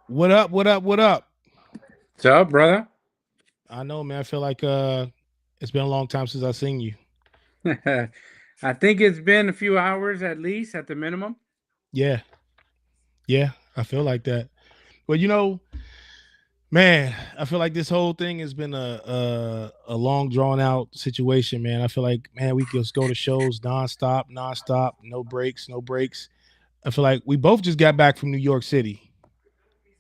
What up? What up? What up? What's up, brother? I know, man. I feel like it's been a long time since I've seen you. I think it's been a few hours at least, at the minimum. Yeah, yeah. I feel like that. Well, man, I feel like this whole thing has been a long drawn out situation, man. I feel like, man, we just go to shows nonstop, no breaks, no breaks. I feel like we both just got back from New York City.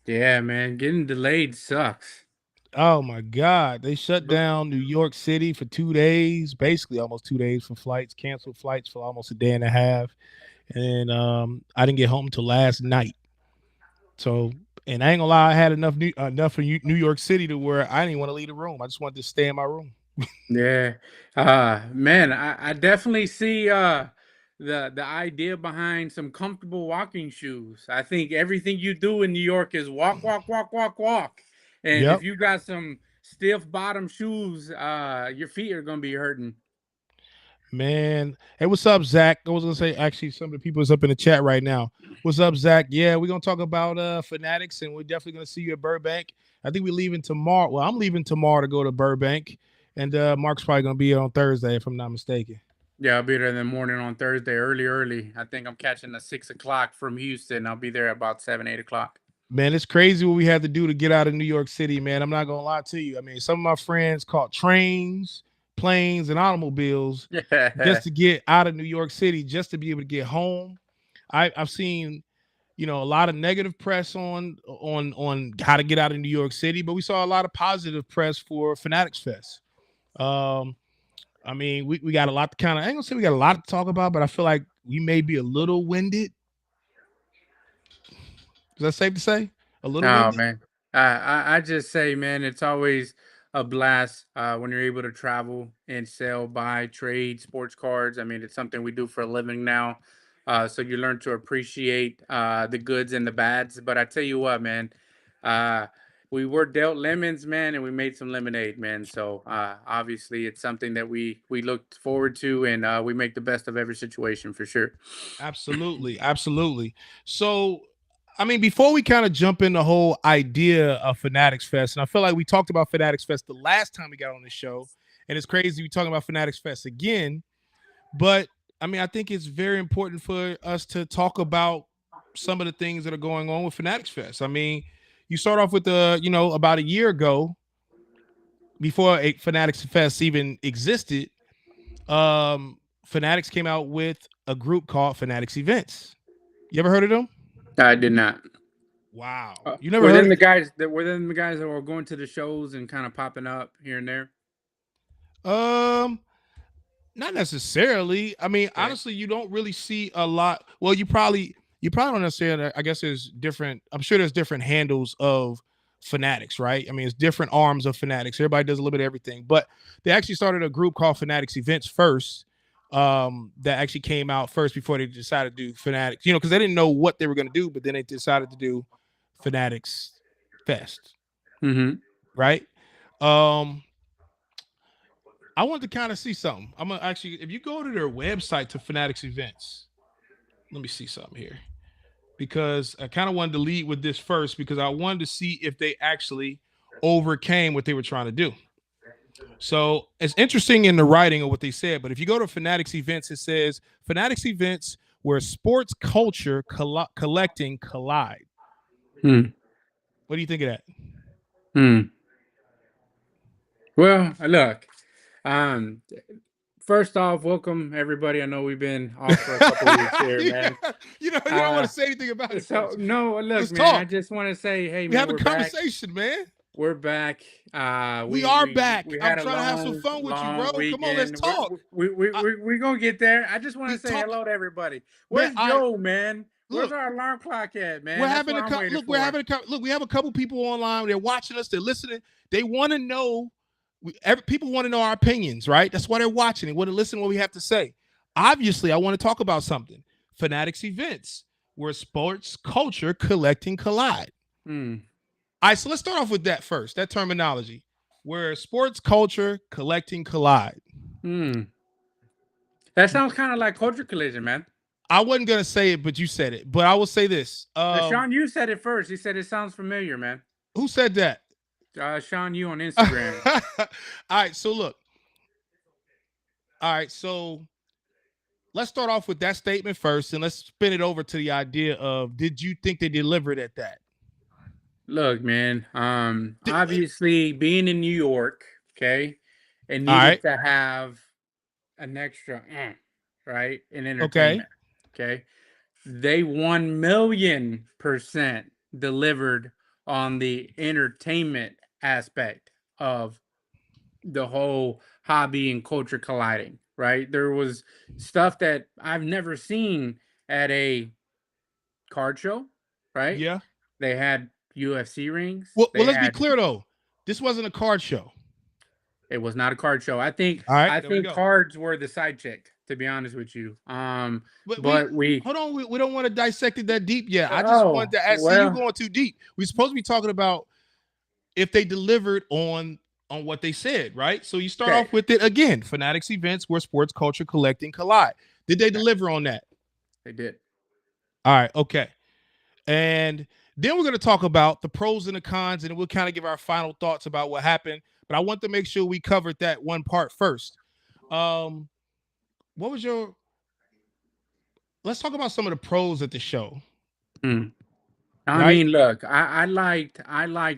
Yeah, man, getting delayed sucks. Oh my God. They shut But down New York City for 2 days, basically almost 2 days for flights, canceled flights for almost a day and a half. And I didn't get home till last night. So, and I ain't gonna lie, I had enough in New York City to where I didn't want to leave the room. I just wanted to stay in my room. yeah, man, I definitely see the idea behind some comfortable walking shoes. I think everything you do in New York is walk, walk, walk, walk, walk. And if Yep. you got some stiff bottom shoes, your feet are gonna be hurting. Man. Hey, what's up, Zach? I was gonna say actually some of the people is up in the chat right now. What's up, Zach? Yeah, we're gonna talk about Fanatics, and we're definitely gonna see you at Burbank. I think we're leaving tomorrow. Well, I'm leaving tomorrow to go to Burbank, and Mark's probably gonna be here on Thursday, if I'm not mistaken. Yeah, I'll be there in the morning on Thursday, early, early. I think I'm catching a 6 o'clock from Houston. I'll be there about 7, 8 o'clock. Man, it's crazy what we had to do to get out of New York City, man. I'm not gonna lie to you. I mean, some of my friends caught trains, planes, and automobiles Yeah. just to get out of New York City, just to be able to get home. I've seen, a lot of negative press on how to get out of New York City, but we saw a lot of positive press for Fanatics Fest. Um, I mean, we got a lot to I ain't gonna say we got a lot to talk about, but I feel like we may be a little winded. Is that safe to say? A little Oh winded? man, I just say, man, it's always a blast when you're able to travel and sell, buy, trade sports cards. I mean, it's something we do for a living now. So you learn to appreciate the goods and the bads. But I tell you what, man, uh, we were dealt lemons, man, and we made some lemonade, man. So obviously, it's something that we looked forward to, and we make the best of every situation for sure. Absolutely, absolutely. So, I mean, before we kind of jump in the whole idea of Fanatics Fest, and I feel like we talked about Fanatics Fest the last time we got on the show, and it's crazy we talking about Fanatics Fest again. But I mean, I think it's very important for us to talk about some of the things that are going on with Fanatics Fest. I mean, you start off with about a year ago, before a Fanatics Fest even existed, Fanatics came out with a group called Fanatics Events. You ever heard of them? I did not. Wow. You never heard of Were then the guys that were going to the shows and kind of popping up here and there. um not necessarily. I mean, Okay. honestly, you don't really see a lot. Well, you probably don't necessarily. I guess there's different. I'm sure there's different handles of Fanatics, right? I mean, it's different arms of Fanatics. Everybody does a little bit of everything, but they actually started a group called Fanatics Events first. That actually came out first before they decided to do Fanatics. Because they didn't know what they were going to do, but then they decided to do Fanatics Fest, Mm-hmm. right? Um, I wanted to kind of see something. I'm gonna actually, if you go to their website to Fanatics Events, let me see something here because I kind of wanted to lead with this first because I wanted to see if they actually overcame what they were trying to do. So it's interesting in the writing of what they said, but if you go to Fanatics Events, it says Fanatics Events where sports culture collecting collide. Hmm. What do you think of that? Hmm. Well, look. Um. First off, welcome everybody. I know we've been off for a couple of weeks here, Yeah, man. you don't want Uh. to say anything about it So first. no, look, Let's man. I talk. just want to say, hey, We man, have a we're back. conversation, man. We're back. We are back. We I'm had a trying to have some long, fun with you, bro. long Come on, let's weekend. talk. I, We're gonna get there. I just want to we say talk, hello to everybody. man. Where's I Joe, man? Where's look. our alarm clock at, We're man? That's having what a I'm waiting look. We're for. having a look. We have a couple people online. They're watching us. They're listening. They want to know. People want to know our opinions, right? That's why they're watching. They want to listen to what we have to say. Obviously, I want to talk about something. Fanatics Events, where sports culture collecting collide. Hmm. All right, so let's start off with that first. That terminology, where sports culture collecting collide. Hmm. That sounds kind of like culture collision, man. I wasn't gonna say it, but you said it. But I will say this. Sean, you said it first. He said it sounds familiar, man. Who said that? Sean, you on Instagram. All right, so look. All right, so let's start off with that statement first, and let's spin it over to the idea of: did you think they delivered at that? Look, man. Did, Obviously, being in New York, okay, it all needed right. to have an extra, right, in Okay. entertainment. Okay, they 1,000,000% delivered on the entertainment aspect of the whole hobby and culture colliding. Right, there was stuff that I've never seen at a card show. Right, Yeah. they had UFC rings. Well, They let's be had clear though. This wasn't a card show. It was not a card show. I think All right. I There we think go. cards were the side chick, to be honest with you. But we But we hold on. We don't want to dissect it that deep yet. I just wanted oh to ask. See, you well, going too deep. We're supposed to be talking about if they delivered on what they said, right? So you start okay. off with it again. Fanatics events where sports culture collecting collide. Did they Okay. deliver on that? They did. All right. Okay. And then we're going to talk about the pros and the cons, and we'll kind of give our final thoughts about what happened. But I want to make sure we covered that one part first. Um, what was your? Let's talk about some of the pros at the show, Mm. I right? mean, look, I liked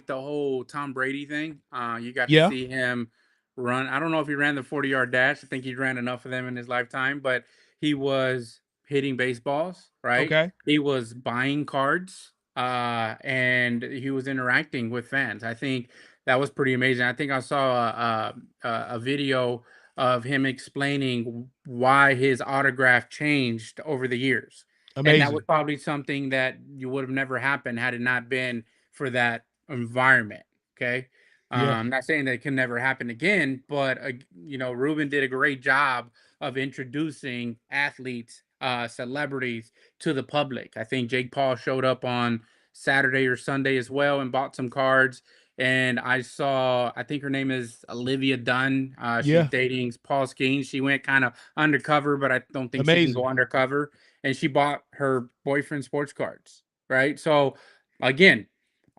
the whole Tom Brady thing. You got to Yeah. see him run. I don't know if he ran the 40-yard dash. I think he ran enough of them in his lifetime, but he was hitting baseballs, right? Okay. He was buying cards, and he was interacting with fans. I think that was pretty amazing. I think I saw a video of him explaining why his autograph changed over the years, and that was Amazing. probably something that you would have never happened had it not been for that environment. Okay. Yeah. Not saying that it can never happen again, but Ruben did a great job of introducing athletes, celebrities to the public. I think Jake Paul showed up on Saturday or Sunday as well and bought some cards. And I saw, I think her name is Olivia Dunn. She's Yeah. dating Paul Skeens. She went kind of undercover, but I don't think she can Amazing. go undercover, and she bought her boyfriend sports cards, right? So again,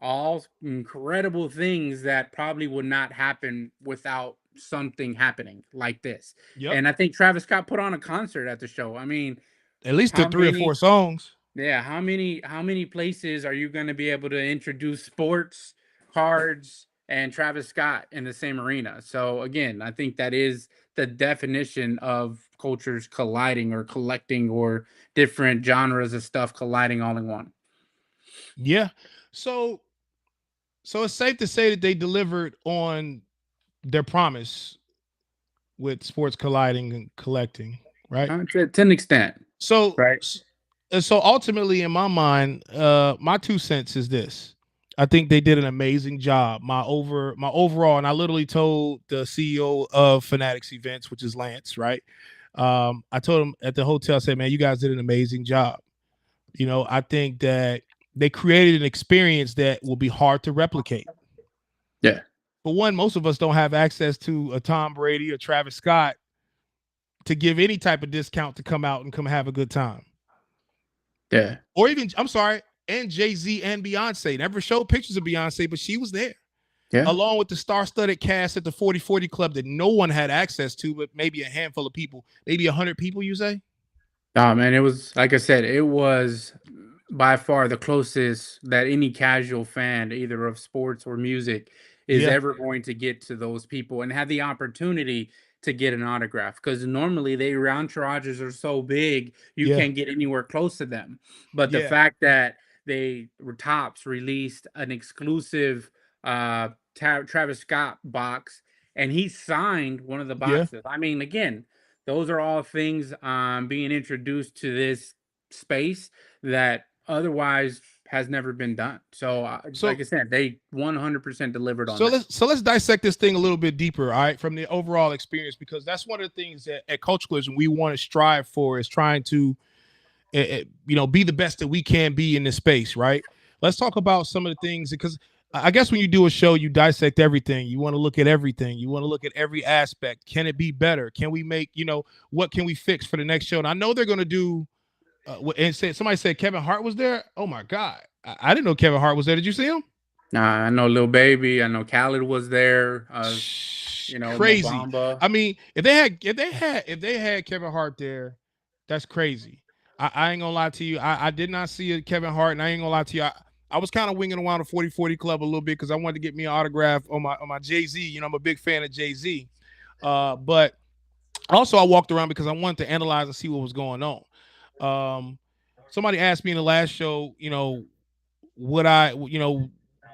all incredible things that probably would not happen without something happening like this. Yep. And I think Travis Scott put on a concert at the show. I mean, At least how took three or four many songs. yeah, how many places are you going to be able to introduce sports, cards, and Travis Scott in the same arena? So again, I think that is the definition of cultures colliding or collecting or different genres of stuff colliding all in one. Yeah. So so it's safe to say that they delivered on their promise with sports colliding and collecting, right? To an extent, So right? so ultimately in my mind, my 2 cents is this. I think they did an amazing job. My overall, and I literally told the CEO of Fanatics Events, which is Lance, right? I told him at the hotel, I said, man, you guys did an amazing job. I think that they created an experience that will be hard to replicate. Yeah, For one, most of us don't have access to a Tom Brady or Travis Scott to give any type of discount to come out and come have a good time. yeah, Or even, I'm sorry, and Jay-Z and Beyonce. Never showed pictures of Beyonce, but she was there. yeah. Along with the star-studded cast at the 40/40 Club that no one had access to, but maybe a handful of people, maybe 100 people, you say? Oh man, it was like I said, it was by far the closest that any casual fan, either of sports or music, is Yeah, ever going to get to those people and have the opportunity to get an autograph. Because normally their entourages are so big, you yeah, can't get anywhere close to them. But the yeah, fact that they Tops released an exclusive Travis Scott box, and he signed one of the yeah. boxes. I mean, again, those are all things being introduced to this space that otherwise has never been done. So, like So I said, they 100% delivered on so that. let's dissect this thing a little bit deeper, all right, from the overall experience, because that's one of the things that at Culture Collision we want to strive for is trying to be the best that we can be in this space, right? Let's talk about some of the things because I guess when you do a show, you dissect everything. You want to look at everything. You want to look at every aspect. Can it be better? Can we make, what can we fix for the next show? And I know they're going to do, and somebody said Kevin Hart was there. Oh my God. I didn't know Kevin Hart was there. Did you see him? I know Lil Baby. I know Khaled was there. Mo Crazy. Bamba. I mean, if they had Kevin Hart there, that's crazy. I ain't gonna lie to you. I did not see a Kevin Hart, and I ain't gonna lie to you. I was kind of winging around the 40/40 club a little bit because I wanted to get me an autograph on my Jay-Z. I'm a big fan of Jay-Z. But also I walked around because I wanted to analyze and see what was going on. Um, Somebody asked me in the last show, would I,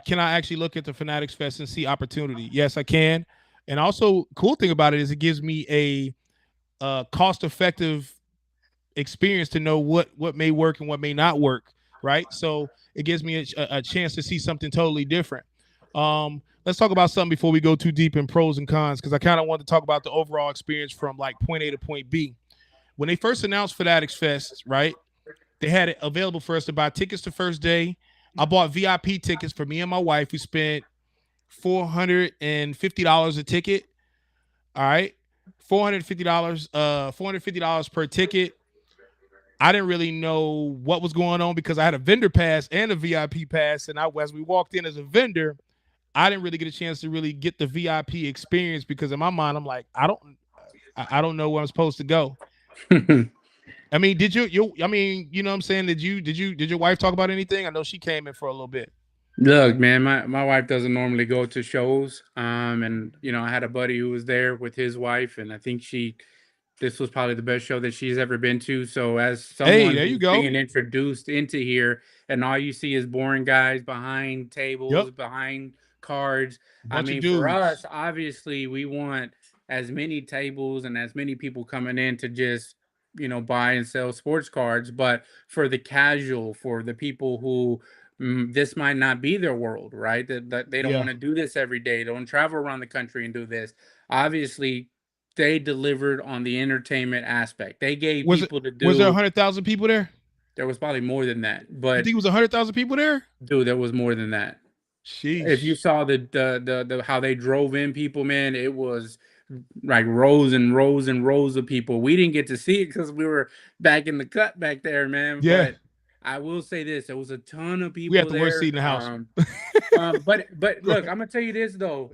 can I actually look at the Fanatics Fest and see opportunity? Yes, I can. And also, cool thing about it is it gives me a cost-effective experience to know what may work and what may not work. Right. So it gives me a chance to see something totally different. Let's talk about something before we go too deep in pros and cons, because I kind of want to talk about the overall experience from like point A to point B. When they first announced Fanatics Fest, right? They had it available for us to buy tickets the first day. I bought VIP tickets for me and my wife. We spent $450 a ticket. All right. $450, $450 per ticket. I didn't really know what was going on because I had a vendor pass and a VIP pass. And as we walked in as a vendor, I didn't really get a chance to really get the VIP experience because in my mind, I'm like, I don't know where I'm supposed to go. I mean, I mean, you know what I'm saying? Did your wife talk about anything? I know she came in for a little bit. Look, man, my wife doesn't normally go to shows. And I had a buddy who was there with his wife, and I think this was probably the best show that she's ever been to. So as Hey, someone there you who's go. being introduced into here and all you see is boring guys behind Yep. tables, behind cards. I Bunch of mean, for dudes. us, obviously we want as many tables and as many people coming in to just, buy and sell sports cards, but for the casual, for the people who this might not be their world, right? That they don't Yeah. want to do this every day. They don't travel around the country and do this. Obviously, they delivered on the entertainment aspect. They gave Was it people to was there do. 100,000 people there? There was probably more than that, You but think it was 100,000 people there? dude, there was more than that. If you Sheesh. saw the how they drove in people, man, it was like rows and rows and rows of people. We didn't get to see it because we were back in the cut back there, man. Yeah. But I will say this: there was a ton of We had people the worst seat there. in the house. But Go look, ahead. I'm gonna tell you this though,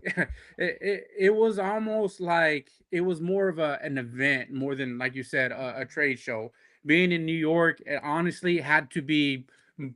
it was almost like it was more of an event more than like you said a trade show. Being in New York, it honestly had to be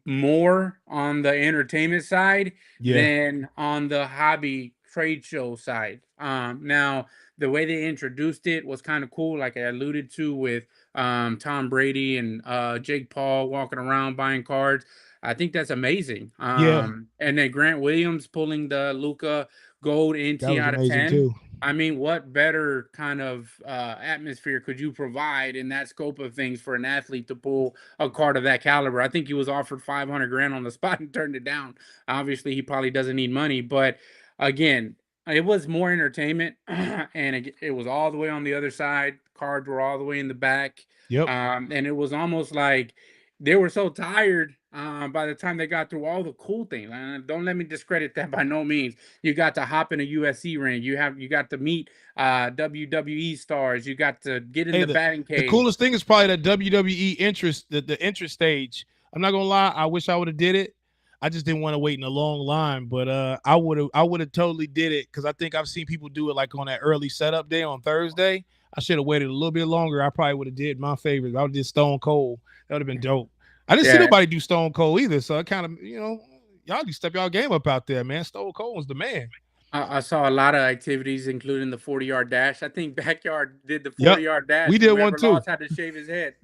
more on the entertainment side Yeah. than on the hobby trade show side. Now the way they introduced it was kind of cool, like I alluded to with Tom Brady and Jake Paul walking around buying cards. I think that's amazing. Yeah. And then Grant Williams pulling the Luca Gold That NT was out of amazing 10. too. I mean, what better kind of atmosphere could you provide in that scope of things for an athlete to pull a card of that caliber? I think he was offered 500 grand on the spot and turned it down. Obviously, he probably doesn't need money, but again, it was more entertainment, and it was all the way on the other side. Cards were all the way in the back, Yep. and it was almost like they were so tired by the time they got through all the cool things. Don't let me discredit that by no means. You got to hop in a USC ring. You got to meet WWE stars. You got to get in Hey, the the batting the cage. coolest thing is probably that WWE interest, the interest stage. I'm not gonna lie, I wish I would have did it. I just didn't want to wait in a long line, but I would have totally did it because I think I've seen people do it like on that early setup day on Thursday. I should have waited a little bit longer. I probably would have did my favorite. I would have did Stone Cold. That would have been dope. I didn't see Yeah, nobody do Stone Cold either, so I kind of y'all need to step y'all game up out there, man. Stone Cold was the man. I saw a lot of activities, including the 40-yard dash. I think Backyard did the Yep, 40-yard we dash, and did one whoever too. lost had to shave his head.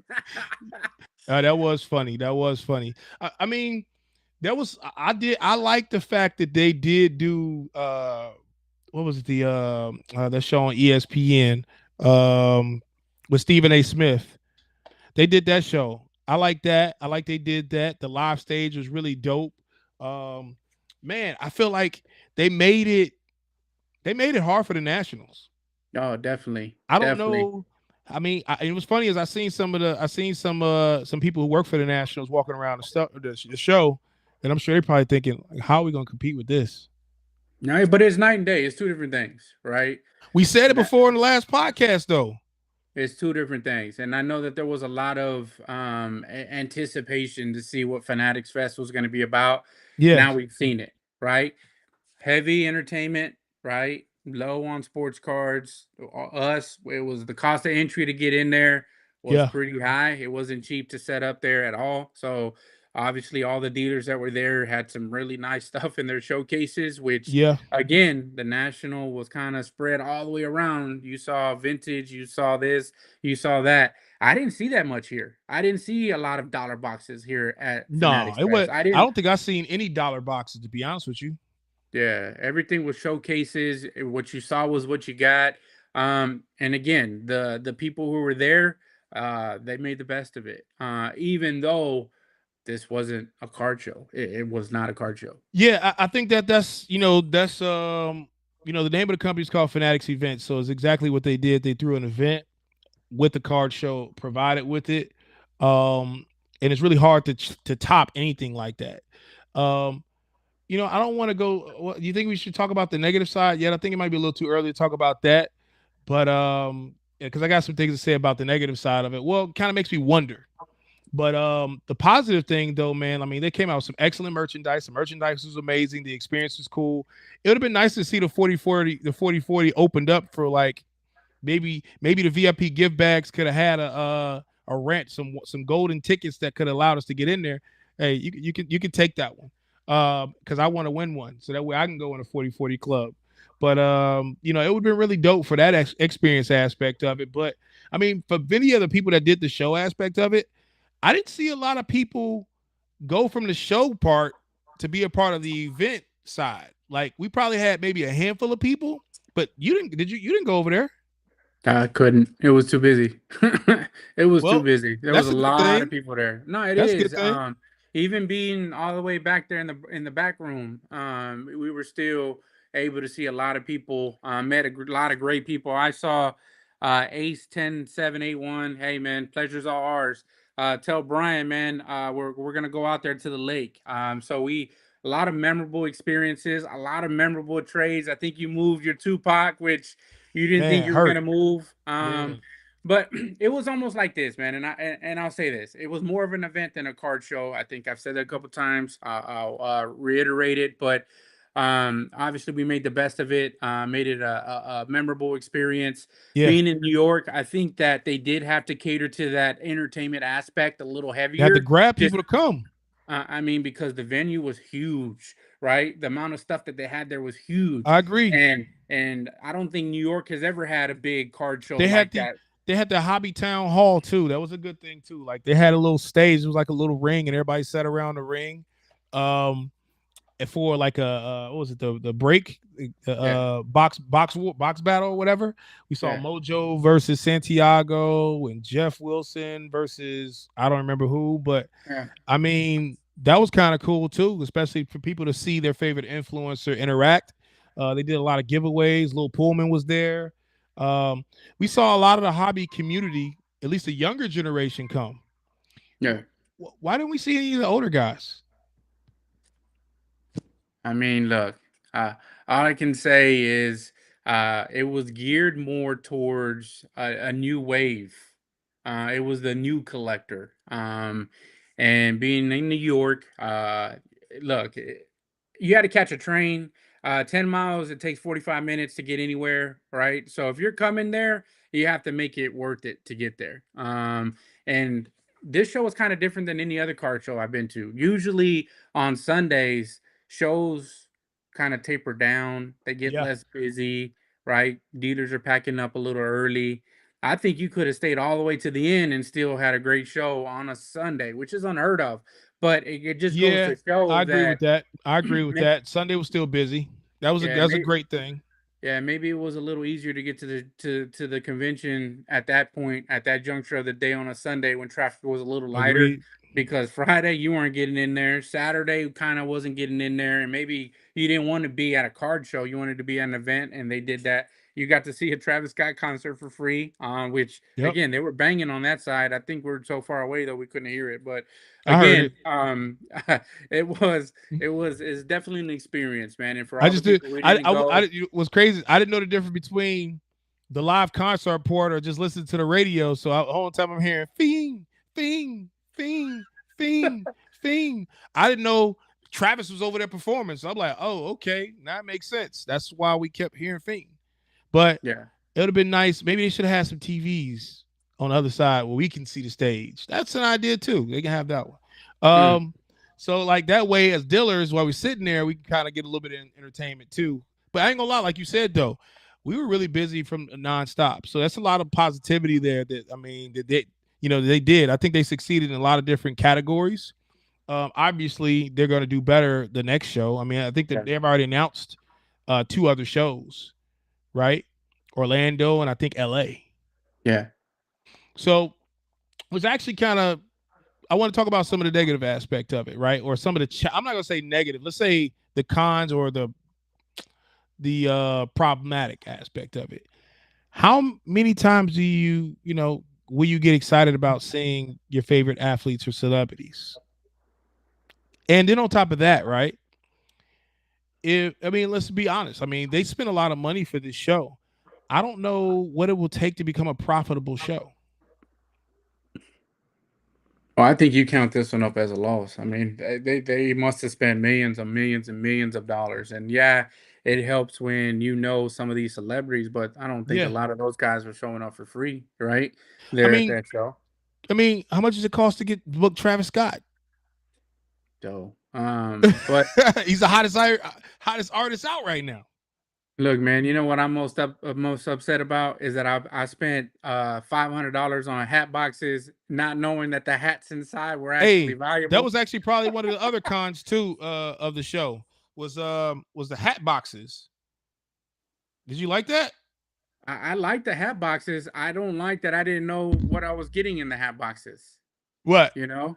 That was funny. That was funny. I mean, that was I like the fact that they did do what was it, the show on ESPN um with Stephen A. Smith. They did that show. I like that. I like they did that. The live stage was really dope. Um Man, I feel like they made it they made it hard for the Nationals. Oh, definitely, I don't definitely. know. I mean, it was funny as I seen some people who work for the Nationals walking around the show, And I'm sure they're probably thinking, like, how are we gonna compete with this? No, but it's night and day. It's two different things, right? We said it That before in the last podcast, though. it's two different things, and I know that there was a lot of anticipation to see what Fanatics Fest was going to be about. Yeah, Now we've seen it, right? Heavy entertainment, right? Low on sports cards. Us, it was the cost of entry to get in there was yeah, pretty high. It wasn't cheap to set up there at all. So obviously, all the dealers that were there had some really nice stuff in their showcases. Which, yeah. again, the national was kind of spread all the way around. You saw vintage, you saw this, you saw that. I didn't see that much here. I didn't see a lot of dollar boxes here at No, Fanatics it was. Fest. I I didn't. don't think I seen any dollar boxes, to be honest with you. Yeah, everything was showcases. What you saw was what you got. And again, the people who were there, they made the best of it. Even though this wasn't a card show, it was not a card show. Yeah, I think that's the name of the company is called Fanatics Events, so it's exactly what they did. They threw an event with the card show provided with it, and it's really hard to top anything like that. Um, I don't want to go. Do you think we should talk about the negative side yet? I think it might be a little too early to talk about that, but yeah, because I got some things to say about the negative side of it. Well, it kind of makes me wonder. But the positive thing though, man, I mean, they came out with some excellent merchandise. The merchandise was amazing. The experience was cool. It would have been nice to see the 4040 opened up for like maybe the VIP gift bags could have had a rent, some golden tickets that could have allowed us to get in there. Hey, you can take that one. Because I want to win one. So that way I can go in a 4040 club. But it would have been really dope for that experience aspect of it. But I mean, for many of the people that did the show aspect of it, I didn't see a lot of people go from the show part to be a part of the event side. Like we probably had maybe a handful of people, but you didn't go over there. I couldn't. It was too busy. It was too Well, busy. There was that's a a good lot of thing. people there. No, it That's a good is. thing. Even being all the way back there in the back room, we were still able to see a lot of people. Met lot of great people. I saw Ace 10781. Hey man, pleasure's all ours. Tell Brian, man, we're gonna go out there to the lake. So we a lot of memorable experiences, a lot of memorable trades. I think you moved your Tupac, which you didn't think Man, you were hurt. gonna move. Man. But it was almost like this, man. And I'll say this: it was more of an event than a card show. I think I've said that a couple times. I'll reiterate it, but obviously we made the best of it. Made it a memorable experience. Yeah. Being in New York, I think that they did have to cater to that entertainment aspect a little They had to heavier. grab Just people to come. I mean, because the venue was huge, right? The amount of stuff that they had there was huge, I agree. and I don't think New York has ever had a big card show They had like the that. they had the Hobby Town Hall too. That was a good thing too. Like they had a little stage. It was like a little ring, and everybody sat around the ring. Um, and for like a what was it, the break, Yeah, box battle or whatever. We saw yeah, Mojo versus Santiago and Jeff Wilson versus I don't remember who, but yeah, I mean that was kind of cool too, especially for people to see their favorite influencer interact. They did a lot of giveaways. Lil Pullman was there. Um, we saw a lot of the hobby community, at least the younger generation, come. yeah. Why didn't we see any of the older guys? I mean, look, uh, all I can say is it was geared more towards a new wave. It was the new collector. And being in New York, look, you had to catch a train. 10 miles, it takes 45 minutes to get anywhere, right? So if you're coming there, you have to make it worth it to get there. And this show was kind of different than any other card show I've been to. Usually on Sundays, shows kind of taper down, they get Yeah, less busy, right? Dealers are packing up a little early. I think you could have stayed all the way to the end and still had a great show on a Sunday, which is unheard of. But it just goes yeah, to I show agree with that, that. I agree with that. Sunday was still busy. yeah, That's a great thing. yeah, maybe it was a little easier to get to the convention at that point, at that juncture of the day on a Sunday when traffic was a little lighter. Agreed. Because Friday you weren't getting in there, Saturday kind of wasn't getting in there, and maybe you didn't want to be at a card show, you wanted to be at an event, and they did that You got to see a Travis Scott concert for free, which Yep. again they were banging on that side. I think we're so far away though we couldn't hear it, but I heard again, it. it's definitely an experience, man. And for I all the just did. people who didn't I go, it was crazy. I didn't know the difference between the live concert part or just listening to the radio. So the whole time I'm hearing "fing, fing, fing, fing, fing." I didn't know Travis was over there performing. So I'm like, oh, okay, now it makes sense. That's why we kept hearing "fing." But yeah. it would have been nice. Maybe they should have had some TVs on the other side where we can see the stage. That's an idea too. They can have that one. Mm, So like that way, as dealers, while we're sitting there, we can kind of get a little bit of entertainment too. But I ain't gonna lie, like you said though, we were really busy from nonstop. So that's a lot of positivity there. That I mean, that they, they did. I think they succeeded in a lot of different categories. Obviously, they're going to do better the next show. I mean, I think that yeah. they've already announced two other shows, right? Orlando and I think LA. Yeah. So it was actually kind of, I want to talk about some of the negative aspect of it, right? Or some of the I'm not going to say negative. Let's say the cons or the problematic aspect of it. How many times do will you get excited about seeing your favorite athletes or celebrities? And then on top of that, right? Let's be honest. I mean, they spent a lot of money for this show. I don't know what it will take to become a profitable show. Well, I think you count this one up as a loss. I mean, they must have spent millions and millions and millions of dollars. And yeah, it helps when you know some of these celebrities, but I don't think a Yeah. lot of those guys were showing up for free, right? I There at mean, that show. how much does it cost to get book Travis Scott? So, but He's the hottest artist out right now. look, man, you know what I'm most upset about is that I spent $500 on hat boxes, not knowing that the hats inside were actually Hey, that valuable. was actually probably one of the other cons too of the show was the hat boxes. Did you like that? I like the hat boxes. I don't like that I didn't know what I was getting in the hat boxes. What? You know,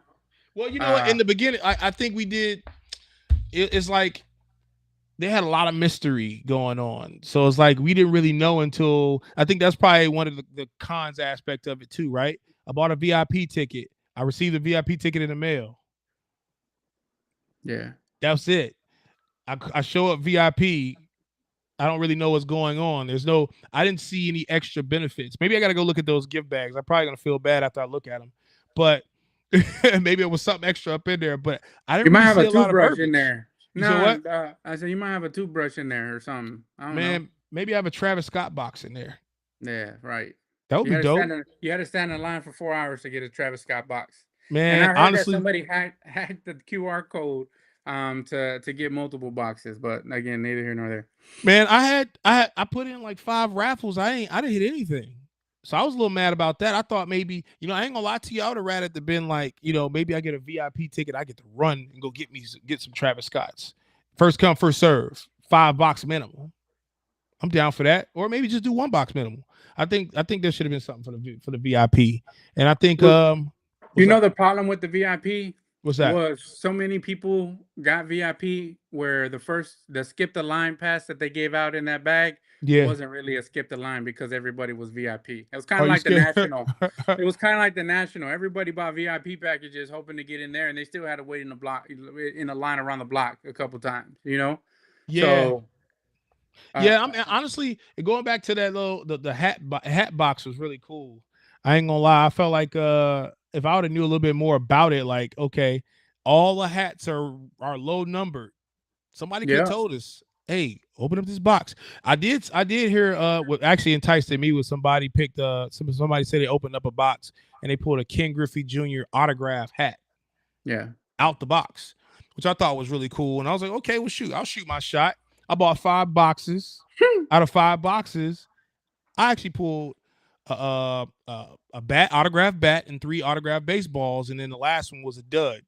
Well, you know what? uh, In the beginning, I think we did. It's like they had a lot of mystery going on, so it's like we didn't really know until I think that's probably one of the cons aspect of it too, right? I bought a VIP ticket. I received a VIP ticket in the mail. yeah. That's it. I show up VIP. I don't really know what's going on. I didn't see any extra benefits. Maybe I got to go look at those gift bags. I'm probably going to feel bad after I look at them. But maybe it was something extra up in there. But I didn't You might really have see a a lot of toothbrush in verbiage. there. You said No, what? I said you might have a toothbrush in there or something. I don't know. Man, maybe I have a Travis Scott box in there. Yeah, right. That would be dope. You had to stand in line for 4 hours to get a Travis Scott box. And Man, I heard that honestly, somebody hacked the QR code to get multiple boxes, but again, neither here nor there. man, I put in like 5 raffles. I didn't hit anything. So I was a little mad about that. I thought maybe, I ain't gonna lie to you, I would have rather to been like, maybe I get a VIP ticket, I get to run and go get some Travis Scotts. First come, first serve, 5 box minimum. I'm down for that. Or maybe just do 1 box minimum. I think there should have been something for the VIP. And I think Well, you what's know up? the problem with the VIP What's that? was so many people got VIP where the skip the line pass that they gave out in that bag Yeah. wasn't really a skip the line because everybody was VIP. It was kind Are of you like the scared? national. It was kind of like the national. Everybody bought VIP packages hoping to get in there, and they still had to wait in a line around the block a couple times. You know, Yeah. so uh, Yeah, I mean, honestly, going back to that little the hat box was really cool. I ain't gonna lie. I felt like if I would have knew a little bit more about it, like okay, all the hats are low numbered. Somebody could have yeah, told us, hey, open up this box. I did hear what actually enticed me was somebody picked somebody said they opened up a box and they pulled a Ken Griffey Jr. autograph hat yeah. out the box, which I thought was really cool. And I was like, okay, well, shoot, I'll shoot my shot. I bought 5 boxes. Out of 5 boxes, I actually pulled a bat, autographed bat, and 3 autographed baseballs, and then the last one was a dud.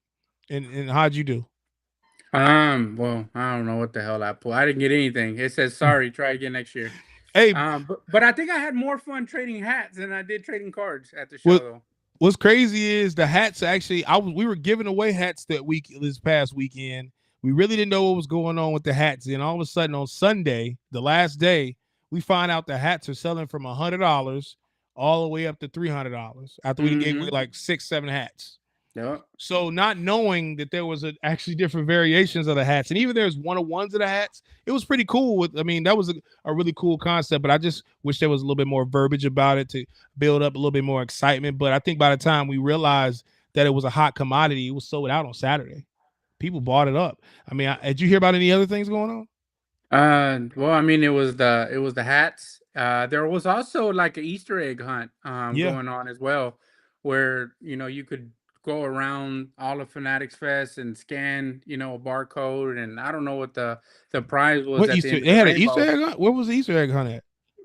And how'd you do? Well, I don't know what the hell I pulled. I didn't get anything. It says sorry. Try again next year. Hey, But I think I had more fun trading hats than I did trading cards at the show, what though. what's crazy is the hats actually. We were giving away hats this past weekend. We really didn't know what was going on with the hats, and all of a sudden on Sunday, the last day, we find out the hats are selling from $100 all the way up to $300 after we gave away Mm-hmm. like 6, 7 hats. Yep. So not knowing that there was actually different variations of the hats, and even there's one-on-ones of the hats, it was pretty cool. I mean, that was a really cool concept, but I just wish there was a little bit more verbiage about it to build up a little bit more excitement. But I think by the time we realized that it was a hot commodity, it was sold out on Saturday. People bought it up. I mean, did you hear about any other things going on? Well, I mean, it was the hats. There was also like an Easter egg hunt Yeah. going on as well, where you could go around all of Fanatics Fest and scan a barcode, and I don't know what the prize was What at the Easter? end of They the had an Easter rainbow. egg hunt. Where was the Easter egg hunt at?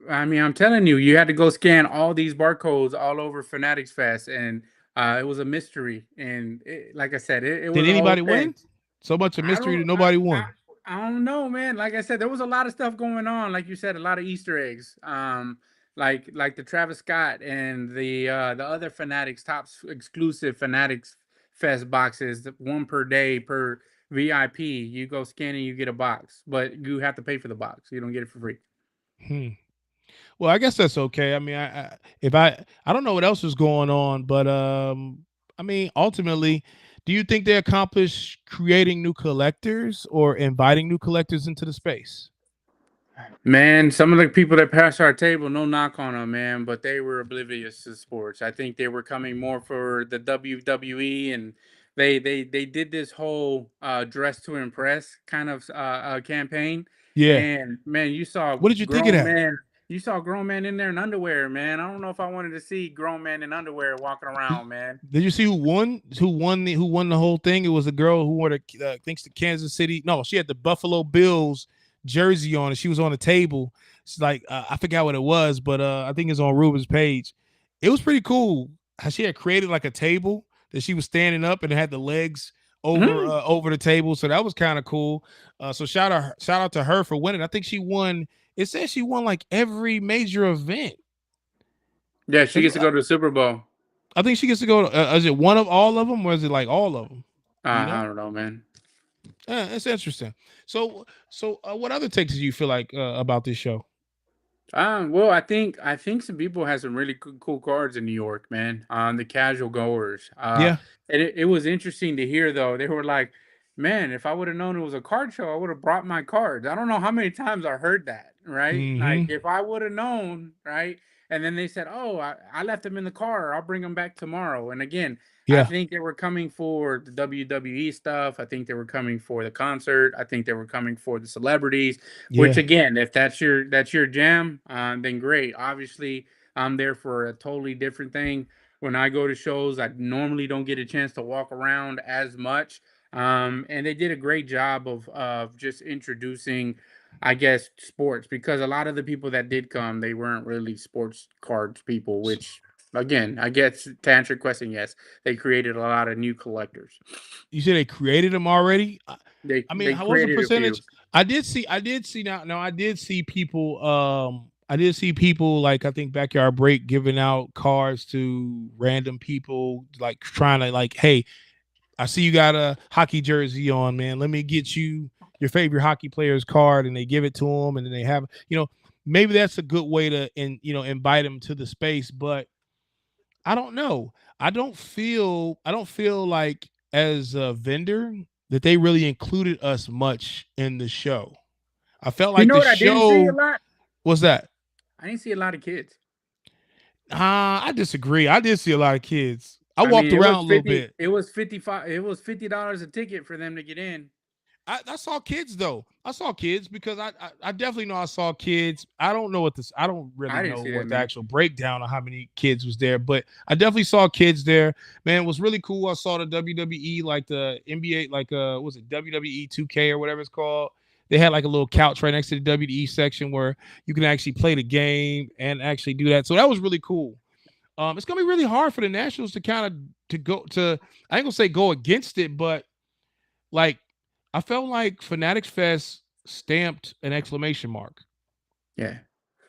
I mean, I'm telling you, you had to go scan all these barcodes all over Fanatics Fest, and it was a mystery. And like I said, it Did was a whole anybody thing. win? So much of I mystery that don't nobody won. I don't know, man. Like I said, there was a lot of stuff going on. Like you said, a lot of Easter eggs. Like the Travis Scott and the other Fanatics exclusive Fanatics Fest boxes, one per day per VIP. You go scan and you get a box, but you have to pay for the box. You don't get it for free. Hmm. Well, I guess that's okay. I mean, if I don't know what else was going on, but I mean, ultimately, do you think they accomplished creating new collectors or inviting new collectors into the space? Man, some of the people that passed our table, no knock on them, man, but they were oblivious to sports. I think they were coming more for the WWE, and they did this whole dress to impress kind of campaign. Yeah. And man, What did you think of that? you saw grown men in there in underwear, man. I don't know if I wanted to see grown men in underwear walking Did, around, man. did you see who won? Who won the whole thing? It was a girl who wore the thanks to Kansas City. No, she had the Buffalo Bills jersey on, and she was on the table. It's like I forgot what it was, but I think it's on Ruben's page. It was pretty cool how she had created like a table that she was standing up and it had the legs Mhm. over the table. So that was kind of cool. So shout out to her for winning. I think she won. It says she won like every major event. Yeah, she gets to go to the Super Bowl. I think she gets to go. Is it one of all of them, or is it like all of them? Do you I know? don't know, man. It's interesting. So, what other takes do you feel like about this show? Well, I think some people had some really cool cards in New York, man. The casual goers. Yeah. And it was interesting to hear though. They were like, "Man, if I would have known it was a card show, I would have brought my cards." I don't know how many times I heard that, right? Like, Mm-hmm. if I would have known, right? And then they said, "Oh, I left them in the car. I'll bring them back tomorrow." And again, I Yeah. think they were coming for the WWE stuff. I think they were coming for the concert. I think they were coming for the celebrities. Which Yeah. again, if that's your jam, then great. Obviously, I'm there for a totally different thing. When I go to shows, I normally don't get a chance to walk around as much. And they did a great job of just introducing, I guess, sports because a lot of the people that did come, they weren't really sports cards people. So Which, again, I guess to answer your question, yes, they created a lot of new collectors. you said they created them already. They I mean, they how was the created a few. percentage? I did see now. No, I did see people. I did see people like I think backyard break giving out cards to random people, like trying to like, hey, I see you got a hockey jersey on, man. Let me get you your favorite hockey player's card, and they give it to them, and then they have, maybe that's a good way to, invite them to the space. But I don't know. I don't feel like as a vendor that they really included us much in the show. I felt You like know the what I didn't see a show lot? was that. I didn't see a lot of kids. I disagree. I did see a lot of kids. I I mean, walked around a little bit. it was $50 a ticket for them to get in. I saw kids though. I saw kids because I definitely know I saw kids. I don't know what this. I don't really I didn't know see that what the many. actual breakdown of how many kids was there, but I definitely saw kids there. Man, it was really cool. I saw the WWE, like the NBA, like what was it WWE 2K or whatever it's called. They had like a little couch right next to the WWE section where you can actually play the game and actually do that. So that was really cool. It's gonna be really hard for the Nationals to kind of to go to. I ain't gonna say go against it, but like I felt like Fanatics Fest stamped an exclamation mark. Yeah.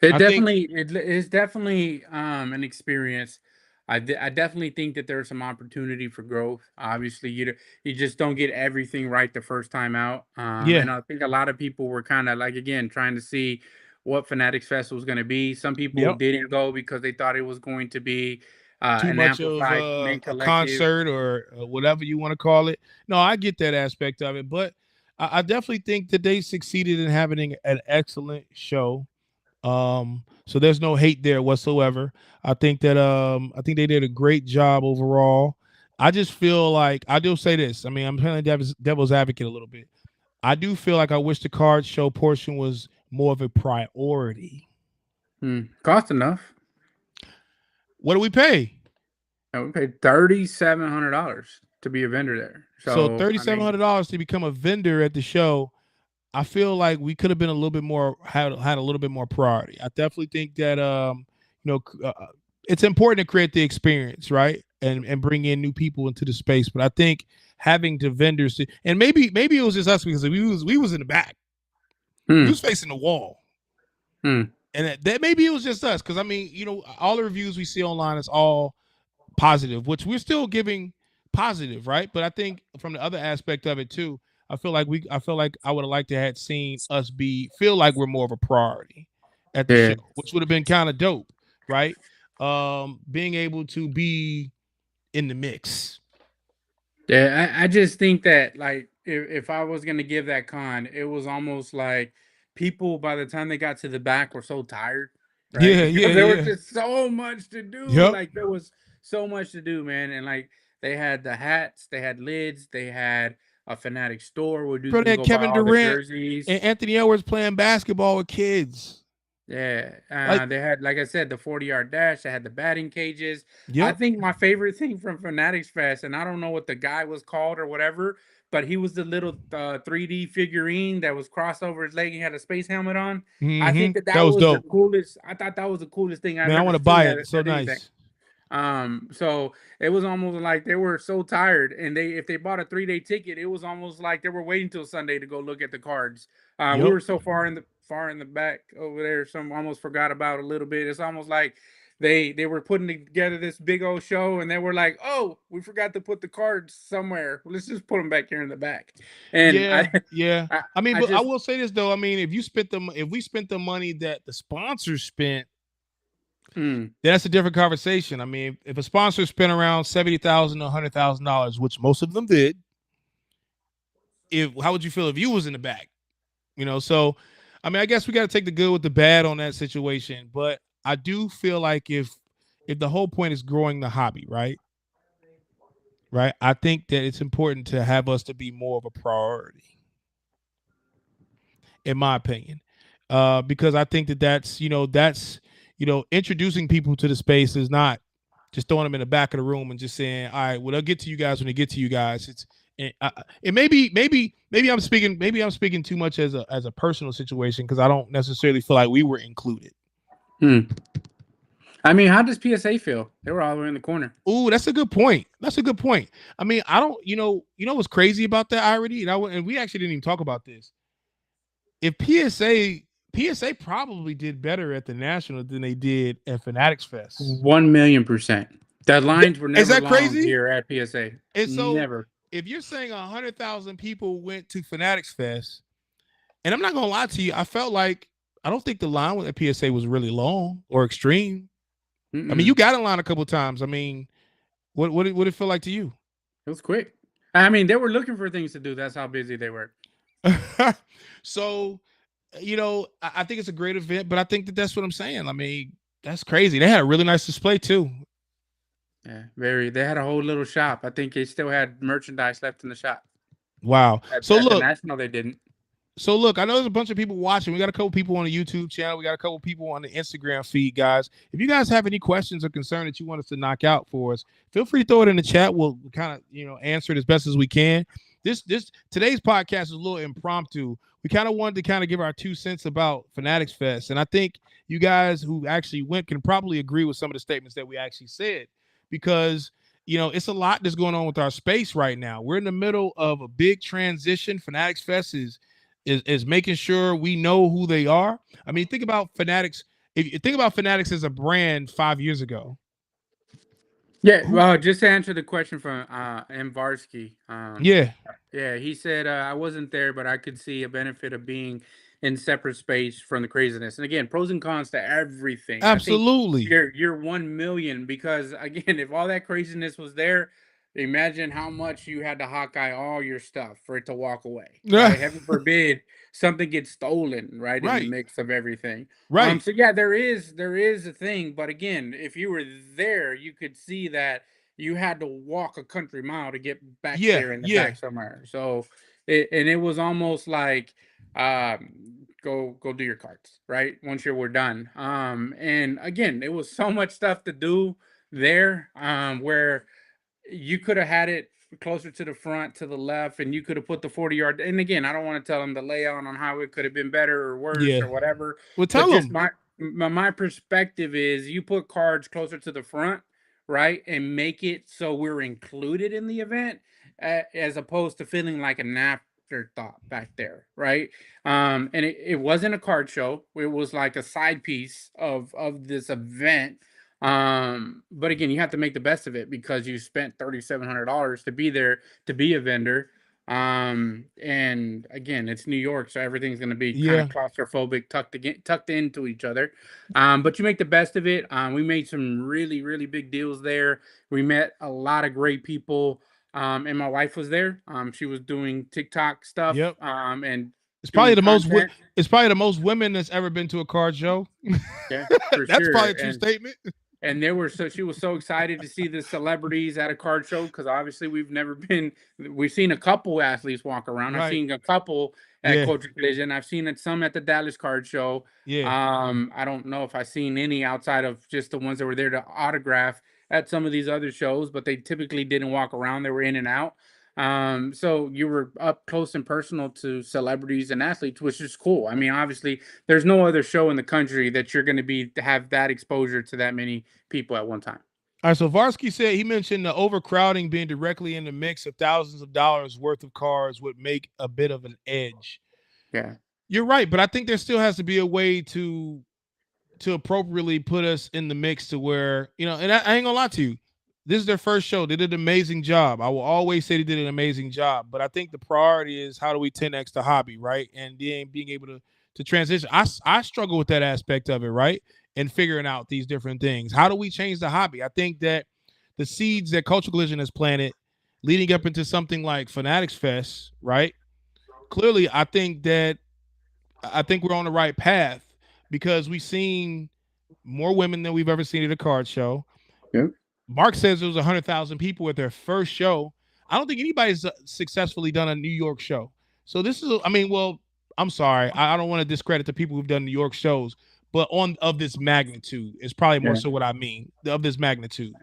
I think, It is definitely an experience. I definitely think that there's some opportunity for growth. Obviously, you just don't get everything right the first time out. yeah, And I think a lot of people were kind of like again trying to see what Fanatics Fest was going to be. Some people Yep. didn't go because they thought it was going to be Too an much of amplified men a collective. concert or whatever you want to call it. No, I get that aspect of it, but I definitely think that they succeeded in having an excellent show. So there's no hate there whatsoever. I think they did a great job overall. I just feel like I do say this. I mean, I'm playing devil's advocate a little bit. I do feel like I wish the card show portion was more of a priority. Cost enough. What do we pay? And we paid $3,700 to be a vendor there. So So I mean, $3,700 to become a vendor at the show. I feel like we could have been a little bit more had a little bit more priority. I definitely think that you know it's important to create the experience, right? And bring in new people into the space. But I think having the vendors and maybe it was just us because we was in the back. We hmm, was facing the wall. hmm. And that maybe it was just us because I mean, all the reviews we see online is all positive, which we're still giving positive, right? But I think from the other aspect of it too, I feel like I would have liked to have seen us feel like we're more of a priority at the show, Yeah. which would have been kind of dope, right? Being able to be in the mix. Yeah, I just think that like if I was gonna give that con, it was almost like people by the time they got to the back were so tired, right? Yeah, yeah, Because there was yeah. just so much to do. Yep. Like there was so much to do, man. And like they had the hats, they had lids, they had a Fanatic store where you Bro, they can had go buy Kevin all the Durant jerseys. and Anthony Edwards playing basketball with kids. Yeah, Like, they had, like I said, the 40-yard dash. They had the batting cages. I yep. think my favorite thing from Fanatics Fest, and I don't know what the guy was called or whatever, but he was the little 3D figurine that was crossed over his leg and had a space helmet on. I think that That that was was the dope. coolest. I thought that was the coolest thing I've Man, I ever want to seen buy it. It's so at anything. nice. So it was almost like they were so tired, and they if they bought a 3-day ticket, it was almost like they were waiting till Sunday to go look at the cards. We Yep. were so far in the back over there, some almost forgot about a little bit. It's almost like they were putting together this big old show, and they were like, "Oh, we forgot to put the cards somewhere. Let's just put them back here in the back." And Yeah, yeah. I, I mean, I but I just will say this though. I mean, if we spent the money that the sponsors spent, mm, then that's a different conversation. I mean, if a sponsor spent around $70,000 to $100,000, which most of them did, if how would you feel if you was in the back? So I mean, I guess we got to take the good with the bad on that situation. But I do feel like if the whole point is growing the hobby, right? Right. I think that it's important to have us to be more of a priority, in my opinion, because I think that introducing people to the space is not just throwing them in the back of the room and just saying, all right, well, they'll get to you guys when they get to you guys. It maybe I'm speaking too much as a personal situation because I don't necessarily feel like we were included. mm. I mean, how does PSA feel? They were all the way in the corner. Ooh, that's a good point. That's a good point. I mean, I don't, what's crazy about that irony, and we actually didn't even talk about this. If PSA probably did better at the National than they did at Fanatics Fest. 1,000,000%. The lines were Is never that long crazy? here at PSA. And so, Never. if you're saying 100,000 people went to Fanatics Fest, and I'm not gonna lie to you, I don't think the line with the PSA was really long or extreme. I mean, you Mm-mm. got in line a couple times. I mean, what did it feel like to you? It was quick. I mean, they were looking for things to do. That's how busy they were. So, I think it's a great event, but I think that's what I'm saying. I mean, that's crazy. They had a really nice display too. Yeah, very. They had a whole little shop. I think they still had merchandise left in the shop. Wow. At the National, they didn't. So look, I know there's a bunch of people watching. We got a couple people on the YouTube channel. We got a couple people on the Instagram feed, guys. If you guys have any questions or concern that you want us to knock out for us, feel free to throw it in the chat. We'll kind of, answer it as best as we can. This today's podcast is a little impromptu. We kind of wanted to kind of give our 2 cents about Fanatics Fest, and I think you guys who actually went can probably agree with some of the statements that we actually said because it's a lot that's going on with our space right now. We're in the middle of a big transition. Fanatics Fest is making sure we know who they are. I mean, think about Fanatics. If you think about Fanatics as a brand 5 years ago, Yeah, who? well, just to answer the question from M. Varsky, Yeah, yeah, he said I wasn't there, but I could see a benefit of being in separate space from the craziness. And again, pros and cons to everything. I think Absolutely. you're 1 million because again, if all that craziness was there, imagine how much you had to Hawkeye all your stuff for it to walk away, right? Heaven forbid something gets stolen, right, in the Right. mix of everything. Right. So yeah, there is a thing, but again, if you were there, you could see that you had to walk a country mile to get back Yeah. there in the Yeah. back somewhere. So it was almost like go do your cards, right? Once you were done. And again, it was so much stuff to do there where you could have had it closer to the front, to the left, and you could have put the 40 yard. And again, I don't want to tell them the layout on how it could have been better or worse Yeah. or whatever, Well, but tell just them. my perspective is you put cards closer to the front, right, and make it so we're included in the event, as opposed to feeling like an afterthought back there, right? And it wasn't a card show; it was like a side piece of this event. But again, you have to make the best of it because you spent $3,700 to be there, to be a vendor. And again, it's New York, so everything's going to be kind of Yeah. claustrophobic, tucked into each other. But you make the best of it. We made some really, really big deals there. We met a lot of great people. And my wife was there. She was doing TikTok stuff, Yep. and It's probably doing the most. content. It's probably the most women that's ever been to a card show. Yeah, for That's sure. probably a true statement. And they were so she was so excited to see the celebrities at a card show because obviously we've seen a couple athletes walk around. I've Right. seen a couple at Yeah. Culture Collision. I've seen it some at the Dallas Card Show. Yeah. I don't know if I've seen any outside of just the ones that were there to autograph at some of these other shows, but they typically didn't walk around. They were in and out. So you were up close and personal to celebrities and athletes, which is cool. I mean, obviously, there's no other show in the country that you're going to be to have that exposure to that many people at one time. All right. So Varsky said he mentioned the overcrowding being directly in the mix of thousands of dollars worth of cards would make a bit of an edge. Yeah, You're right, but I think there still has to be a way to appropriately put us in the mix to where, and I ain't gonna lie to you, this is their first show. They did an amazing job. I will always say they did an amazing job, but I think the priority is how do we 10x the hobby, right? And then being able to transition. I struggle with that aspect of it, right? And figuring out these different things. How do we change the hobby? I think that the seeds that Cultural Collision has planted leading up into something like Fanatics Fest, right? Clearly, I think we're on the right path because we've seen more women than we've ever seen at a card show. yep, Mark says there was 100,000 people at their first show. I don't think anybody's successfully done a New York show. So this is, I mean, well, I'm sorry, I don't want to discredit the people who've done New York shows, but on of this magnitude is probably more yeah. so what I mean of this magnitude.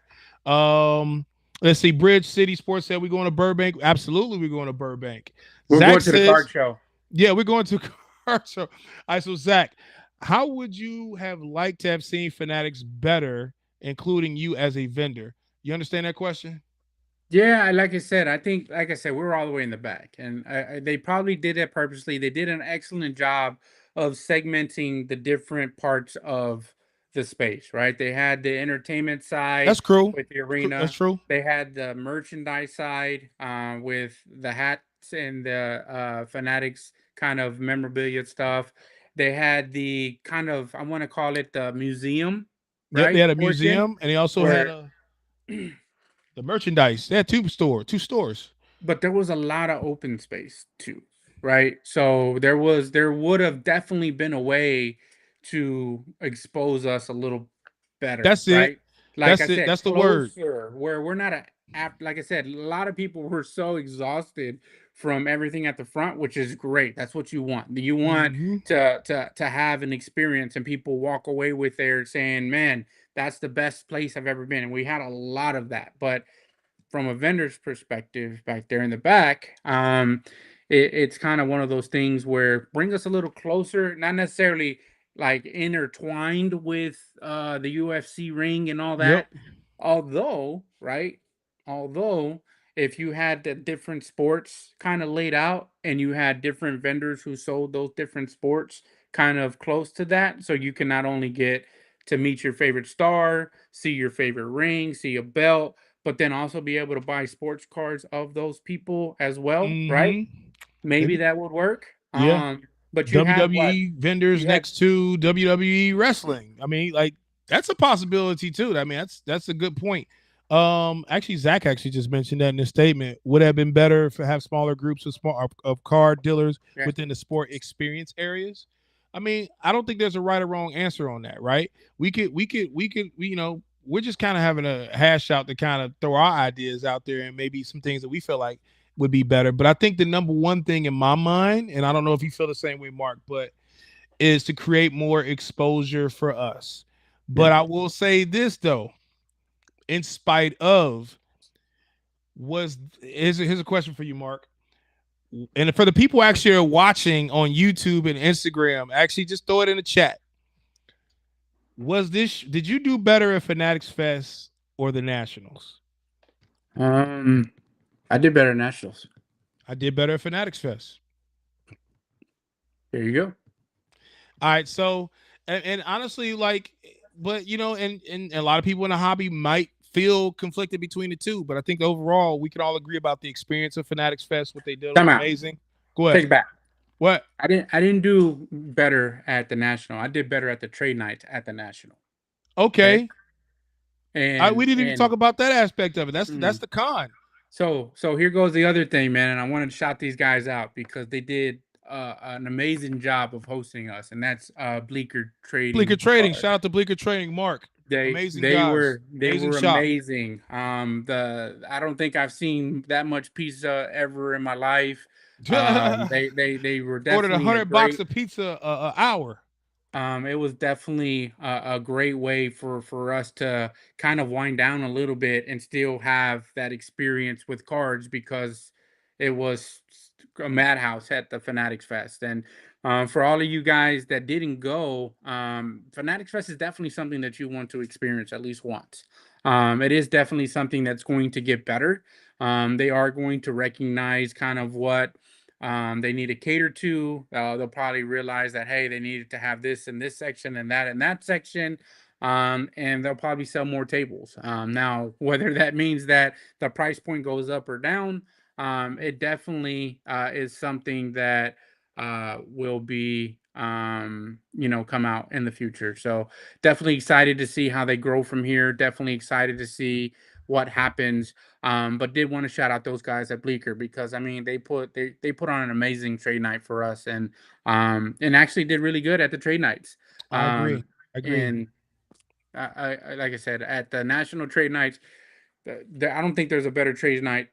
Um, let's see. Bridge City Sports said we're going to Burbank. Absolutely, we're going to Burbank. We're Zach going to the card says show. yeah, we're going to car show. All right, so Zach, how would you have liked to have seen Fanatics better, including you as a vendor? You understand that question? Yeah, like I said, I think, like I said, we were all the way in the back, and they probably did it purposely. They did an excellent job of segmenting the different parts of the space. Right? They had the entertainment side That's true. with the That's arena. true. They had the merchandise side with the hats and the Fanatics kind of memorabilia stuff. They had the kind of, I want to call it the museum, Yep, they right, had a portion museum, and they also had where the merchandise. They had two stores. but there was a lot of open space too, right? So there would have definitely been a way to expose us a little better, That's it. right? Like I That's it. said, That's the word. closer where we're not a app. Like I said, a lot of people were so exhausted from everything at the front, which is great. That's what you want. You want Mm-hmm. to have an experience and people walk away with there saying, "Man, that's the best place I've ever been." And we had a lot of that, but from a vendor's perspective back there in the back, it's kind of one of those things where bring us a little closer, not necessarily like intertwined with the UFC ring and all Yep. that. Although, right? Although, if you had the different sports kind of laid out and you had different vendors who sold those different sports kind of close to that, so you can not only get to meet your favorite star, see your favorite ring, see a belt, but then also be able to buy sports cards of those people as well, right? Mm-hmm. Maybe Maybe. that would work. Yeah. But you have what WWE vendors you have. next to WWE wrestling. I mean, like that's a possibility too. I mean, that's a good point. Actually, Zach actually just mentioned that in his statement. Would have been better to have smaller groups of car dealers Yeah, within the sport experience areas. I mean, I don't think there's a right or wrong answer on that, right? We're just kind of having a hash out to kind of throw our ideas out there and maybe some things that we feel like would be better. But I think the number one thing in my mind, and I don't know if you feel the same way, Mark, but is to create more exposure for us. yeah. But I will say this though, in spite of was here's a question for you, Mark. And for the people actually are watching on YouTube and Instagram, actually just throw it in the chat. Did you do better at Fanatics Fest or the Nationals? Um, I did better at nationals. I did better at Fanatics Fest. There you go. All right, so and honestly, like, but and a lot of people in the hobby might feel conflicted between the two, but I think overall we can all agree about the experience of Fanatics Fest. What they did was Time out. amazing. Go ahead. Take it back. What? I didn't do better at the national. I did better at the trade night at the national. Okay. Okay. We didn't even talk And about that aspect of it. That's mm, the con. so here goes the other thing, man. And I wanted to shout these guys out because they did an amazing job of hosting us, and that's Bleecker Bleecker Trading Trading. Card. Shout out to Bleecker Trading, Mark. They Amazing they guys. were they Amazing were shop. amazing. I don't think I've seen that much pizza ever in my life. They were Ordered a definitely a 100 box great. of pizza an hour. It was definitely a great way for us to kind of wind down a little bit and still have that experience with cards because it was a madhouse at the Fanatics Fest. And for all of you guys that didn't go, Fanatics Fest is definitely something that you want to experience at least once. It is definitely something that's going to get better. They are going to recognize kind of what they need to cater to. They'll probably realize that hey, they needed to have this in this section and that in that section, and they'll probably sell more tables. Now, whether that means that the price point goes up or down, it definitely is something that will be come out in the future. So definitely excited to see how they grow from here. Definitely excited to see what happens. But did want to shout out those guys at Bleecker because I mean they put on an amazing trade night for us and actually did really good at the trade nights. I agree. Um, I agree. and like I said at the national trade nights, I don't think there's a better trade night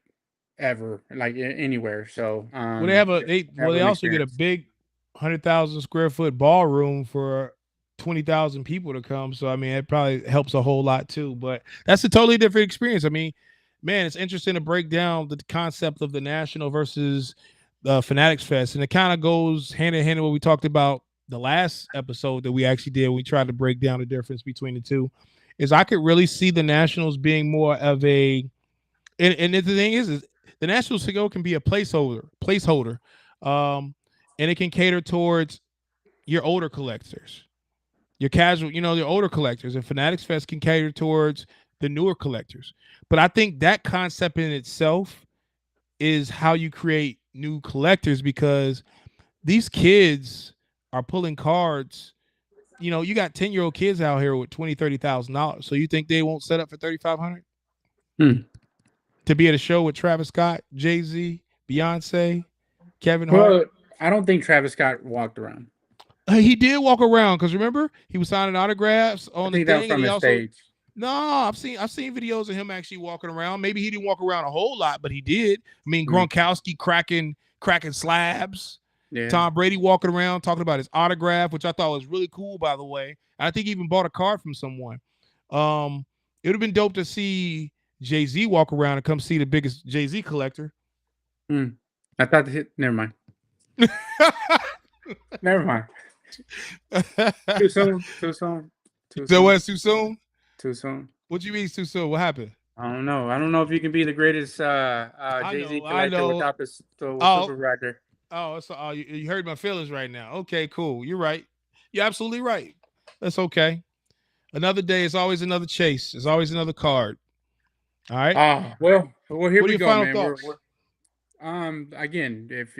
ever like anywhere. So Well, they have an also get a experience. big 100,000 square foot ballroom for 20,000 people to come. So I mean, it probably helps a whole lot too. But that's a totally different experience. I mean, man, it's interesting to break down the concept of the national versus the Fanatics Fest, and it kind of goes hand in hand with what we talked about the last episode that we actually did. We tried to break down the difference between the two. Is I could really see the Nationals being more of a and the thing is the national cigar can be a placeholder, and it can cater towards your older collectors, your casual, your older collectors, and Fanatics Fest can cater towards the newer collectors. But I think that concept in itself is how you create new collectors because these kids are pulling cards. You got 10-year-old kids out here with $20,000, $30,000. So you think they won't set up for 3,500 Hmm. to be at a show with Travis Scott, Jay-Z, Beyonce, Kevin Hart? Well, I don't think Travis Scott walked around. He did walk around because remember he was signing autographs I on the think that was thing, and from he his also stage. no, I've seen videos of him actually walking around. Maybe he didn't walk around a whole lot, but he did. I mean, Hmm. Gronkowski cracking slabs. Yeah. Tom Brady walking around talking about his autograph, which I thought was really cool, by the way. I think he even bought a card from someone. It would have been dope to see Jay-Z walk around and come see the biggest Jay-Z collector. Hmm. I thought never mind. Never mind. Too soon. Too soon. Too So soon. what's too soon? Too soon. What you mean too soon? What happened? I don't know. I don't know if you can be the greatest I Jay Z know, I collector know. without the Oh, super record. you hurt my feelings right now. Okay, cool. You're right. You're absolutely right. That's okay. Another day is always another chase. It's always another card. All right. Well, here What are we your go, final man. thoughts? We're again, if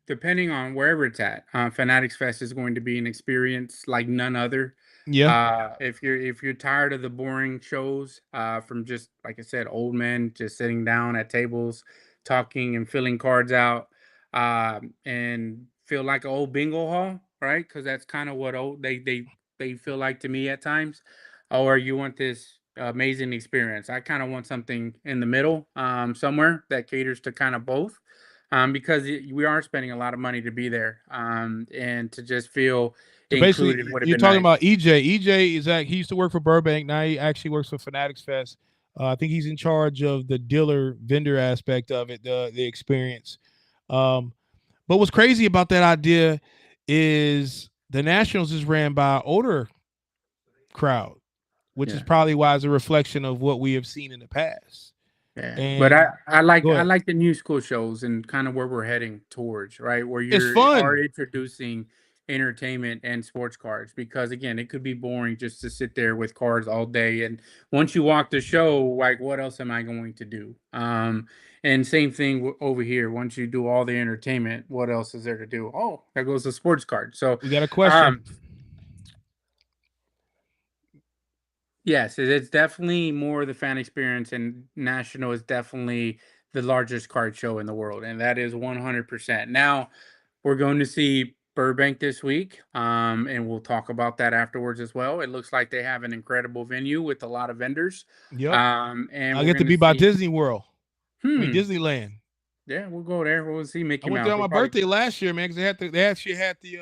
depending on wherever it's at, Fanatics Fest is going to be an experience like none other. Yeah. If you're tired of the boring shows, from just like I said, old men just sitting down at tables, talking and filling cards out, and feel like an old bingo hall, right? Because that's kind of what old they feel like to me at times. Or you want this amazing experience. I kind of want something in the middle, somewhere that caters to kind of both, because we are spending a lot of money to be there, and to just feel So basically, included would have you're been talking nice. about EJ. EJ is he used to work for Burbank. Now he actually works for Fanatics Fest. I think he's in charge of the dealer vendor aspect of it, the experience. Um, but what's crazy about that idea is the Nationals is ran by an older crowd, which is Yeah. probably why it's a reflection of what we have seen in the past. Yeah, but I, And I like go I ahead. like the new school shows and kind of where we're heading towards, right? Where It's you are fun. introducing entertainment and sports cards, because again, it could be boring just to sit there with cards all day. And once you walk the show, like, what else am I going to do? And same thing over here. Once you do all the entertainment, what else is there to do? Oh, there goes the sports card. So, We got a question. um, yes, it's definitely more the fan experience, and National is definitely the largest card show in the world, and that is 100%. Now, we're going to see Burbank this week, and we'll talk about that afterwards as well. It looks like they have an incredible venue with a lot of vendors, Yep. and I we're get to going to be by see. Disney World. I mean Hmm. Disneyland. Yeah, we'll go there. We'll see I Mickey went there Mouse. on We'll my probably. birthday last year, man, because they actually had the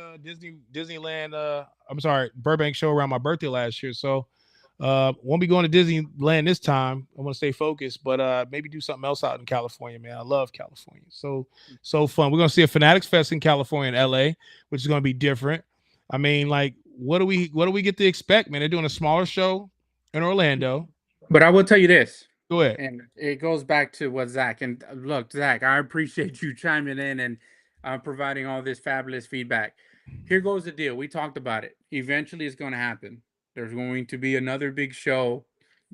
Disneyland. I'm sorry, Burbank show around my birthday last year. So, won't be going to Disneyland this time. I want to stay focused, but maybe do something else out in California, man. I love California. So fun. We're gonna see a Fanatics Fest in California in LA, which is gonna be different. I mean, like, what do we get to expect, man? They're doing a smaller show in Orlando. But I will tell you this, Go ahead. and it goes back to what Zach, and look, Zach, I appreciate you chiming in and providing all this fabulous feedback. Here goes the deal. We talked about it. Eventually, it's going to happen. There's going to be another big show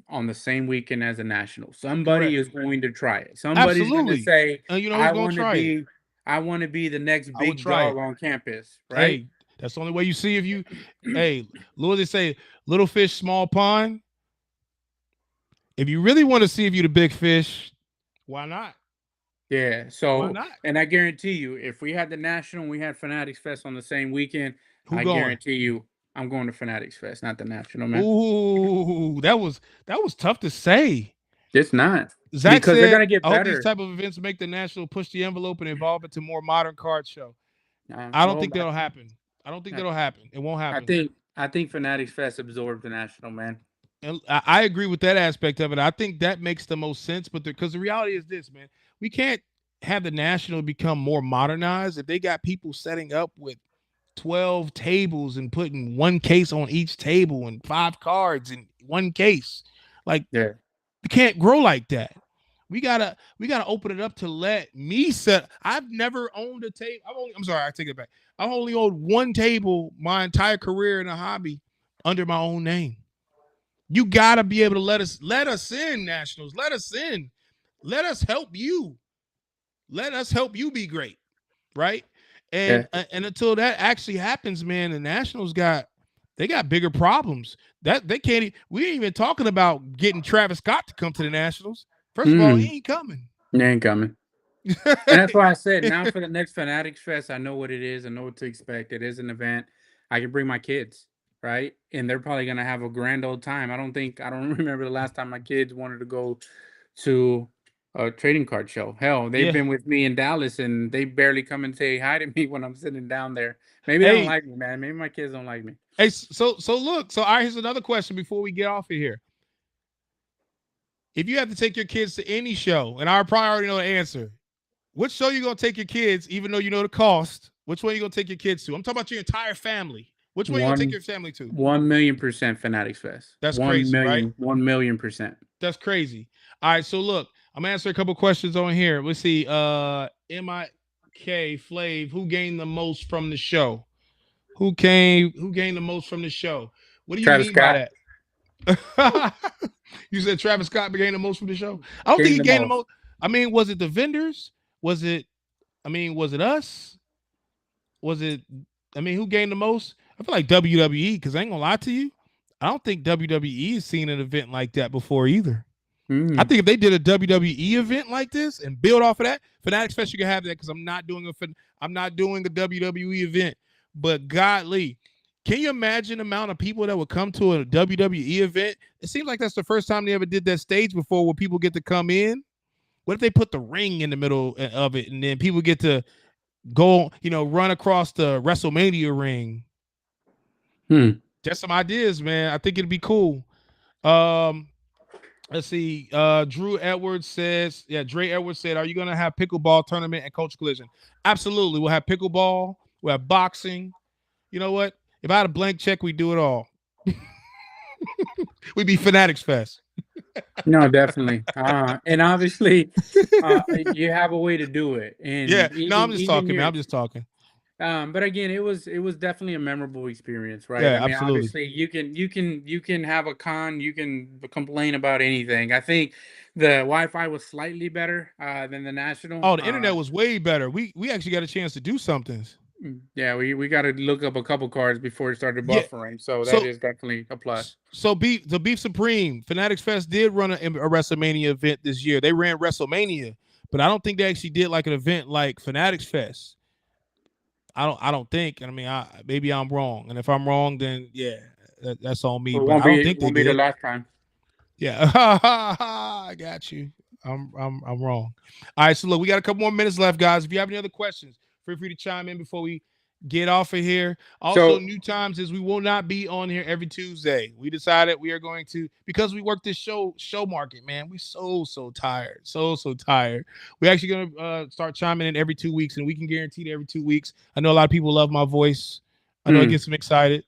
on the same weekend as a national. Somebody Correct. is going to try it. Somebody's going to Absolutely. say, And you know who's "I gonna want to try it? be, I want to be the next I would big try dog it. on campus." Right? Hey, that's the only way you see if you. Hey, Lord, they say little fish, small pond. If you really want to see if you the big fish, why not? Yeah. Why So, not? and I guarantee you, if we had the national, and we had Fanatics Fest on the same weekend, Who I going? guarantee you, I'm going to Fanatics Fest, not the national, man. Ooh, that was tough to say. It's not, Zach because they're said, gonna get "I hope these better. type of events make the national push the envelope and evolve into more modern card show." I don't Well, think that'll happen. I don't think I, that'll happen. It won't I happen. think I think Fanatics Fest absorbed the national, man. And I agree with that aspect of it. I think that makes the most sense. But because the reality is this, man, we can't have the national become more modernized if they got people setting up with 12 tables and putting one case on each table and five cards in one case. Like, Yeah. we can't grow like that. We gotta open it up to let me set. I've never owned a table. I'm sorry, I take it back. I've only owned one table my entire career in a hobby under my own name. You gotta be able to let us in, Nationals. Let us in. Let us help you. Let us help you be great, right? Yeah. And until that actually happens, man, the Nationals got bigger problems. That they can't. We ain't even talking about getting Travis Scott to come to the Nationals. First of all, Mm, he ain't coming. they ain't coming. And that's why I said, now for the next Fanatics Fest, I know what it is. I know what to expect. It is an event. I can bring my kids, right? And they're probably gonna have a grand old time. I don't remember the last time my kids wanted to go to a trading card show. Hell, they've Yeah. been with me in Dallas, and they barely come and say hi to me when I'm sitting down there. Maybe they don't Hey, like me, man. Maybe my kids don't like me. hey. So look. So all right. Here's another question before we get off of here. If you have to take your kids to any show, and I probably already know the answer, which show you gonna take your kids, even though you know the cost? Which one you gonna take your kids to? I'm talking about your entire family. Which one you gonna take One your family to? 1,000,000% Fanatics Fest. That's One crazy, right? million, 1,000,000%. That's crazy. All right, so look, I'm gonna answer a couple questions on here. Let's see. MIK Flav, who gained the most from the show? Who gained the most from the show? What do you Travis mean by Scott that? You said Travis Scott gained the most from the show. I don't think gained he the gained the most. most. I mean, was it the vendors? Was it I mean, was it us? Was it? I mean, who gained the most? I feel like WWE because I ain't gonna lie to you. I don't think WWE has seen an event like that before either. I Mm. think if they did a WWE event like this and build off of that, Fanatics Fest, you can have that because I'm not doing a WWE event. But godly, can you imagine the amount of people that would come to a WWE event? It seems like that's the first time they ever did that stage before where people get to come in. What if they put the ring in the middle of it and then people get to go, run across the WrestleMania ring? Hmm. Just some ideas, man. I think it'd be cool. Um, let's see. Drew Edwards says, yeah, Dre Edwards said, are you gonna have pickleball tournament and coach collision? Absolutely. We'll have pickleball, we'll have boxing. You know what? If I had a blank check, we do it all. We'd be Fanatics Fest. No, definitely. And obviously, you have a way to do it, Yeah. and No, I'm even just even talking, man. your I'm just talking. But again, it was definitely a memorable experience, right? Yeah, I mean, absolutely. obviously, you can have a con, you can complain about anything. I think the Wi-Fi was slightly better than the national. Oh, the internet was way better. We actually got a chance to do something. Yeah, we got to look up a couple cards before it started Yeah. buffering, so that So is definitely a plus. Beef Supreme, Fanatics Fest did run a WrestleMania event this year. They ran WrestleMania, but I don't think they actually did like an event like Fanatics Fest. I don't think. I mean, maybe I'm wrong, and if I'm wrong, then yeah, that's on me. Well, it But won't I don't be think they won't be the did. last time. Yeah, I got you. I'm wrong. All right, so look, we got a couple more minutes left, guys. If you have any other questions, feel free to chime in before we get off of here. Also, So, new times is we will not be on here every Tuesday. We decided we are going to because we work this show market, man. We so tired, so tired. We're actually gonna start chiming in every 2 weeks, and we can guarantee that every 2 weeks. I know a lot of people love my voice. I know it hmm. gets them excited.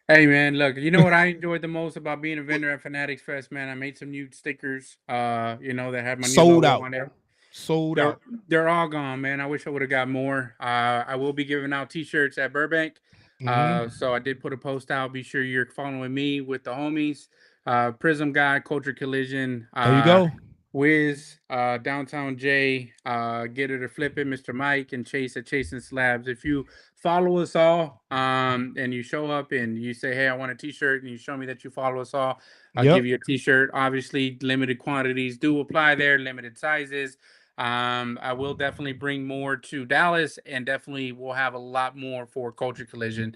Hey man, look, you know what I enjoyed the most about being a vendor at Fanatics Fest, man? I made some new stickers, that had my new Sold logo out, on there. sold They're out. they're all gone, man. I wish I would have got more. I will be giving out t-shirts at Burbank. Hmm. So I did put a post out. Be sure you're following me with the homies. PrizmGawdz, Culture Collision, There you go. Wiz, Downtown J, Get It or Flip It, Mr. Mike, and Chase at Chasing Slabs. If you follow us all, and you show up and you say, "Hey, I want a T-shirt," and you show me that you follow us all, I'll Yep. give you a T-shirt. Obviously, limited quantities do apply there, limited sizes. I will definitely bring more to Dallas, and definitely we'll have a lot more for Culture Collision,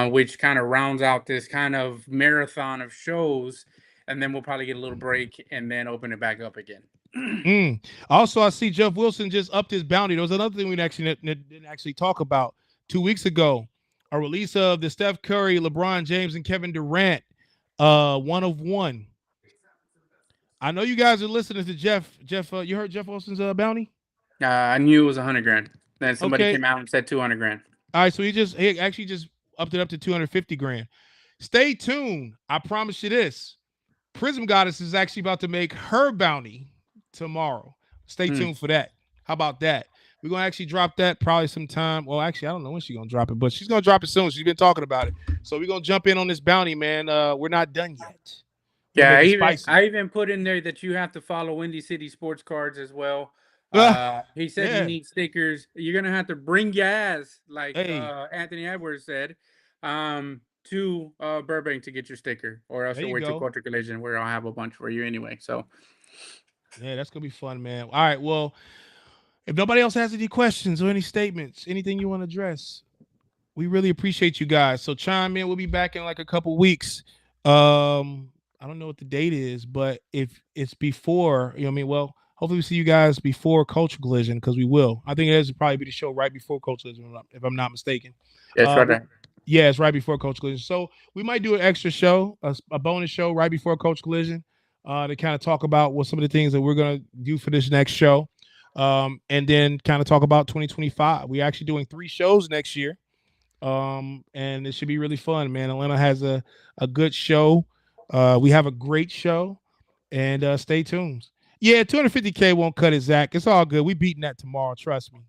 which kind of rounds out this kind of marathon of shows, and then we'll probably get a little break and then open it back up again. Also, I see Jeff Wilson just upped his bounty. There was another thing we didn't actually talk about 2 weeks ago. A release of the Steph Curry, LeBron James, and Kevin Durant, one of one. I know you guys are listening to Jeff. Jeff, you heard Jeff Wilson's bounty? I knew it was 100 grand. Then somebody Okay. came out and said 200 grand. All right. So he actually just upped it up to 250 grand. Stay tuned. I promise you this. PrizmGawdz is actually about to make her bounty tomorrow. Stay Hmm. tuned for that. How about that? We're gonna actually drop that probably sometime. Well, actually, I don't know when she's gonna drop it, but she's gonna drop it soon. She's been talking about it. So we're gonna jump in on this bounty, man. We're not done yet. We're gonna Yeah, make I it even spicy. I even put in there that you have to follow Windy City Sports Cards as well. He said he Yeah. needs stickers. You're gonna have to bring your ass, like Hey, Anthony Edwards said, to Burbank to get your sticker, or else there you'll you wait till go. Culture Collision, where I'll have a bunch for you anyway. So, Yeah, that's gonna be fun, man. All right. Well, if nobody else has any questions or any statements, anything you want to address, we really appreciate you guys. So chime in. We'll be back in like a couple weeks. I don't know what the date is, but if it's before, you know what I mean? Well, hopefully we see you guys before Culture Collision because we will. I think it is probably be the show right before Culture Collision, if I'm not mistaken. that's right We, there. yeah, it's right before Culture Collision. So we might do an extra show, a bonus show right before Culture Collision, to kind of talk about what some of the things that we're gonna do for this next show. And then kind of talk about 2025. We're actually doing 3 shows next year. And it should be really fun, man. Atlanta has a good show. We have a great show, and stay tuned. Yeah, 250K won't cut it, Zach. It's all good. We beating that tomorrow. Trust me.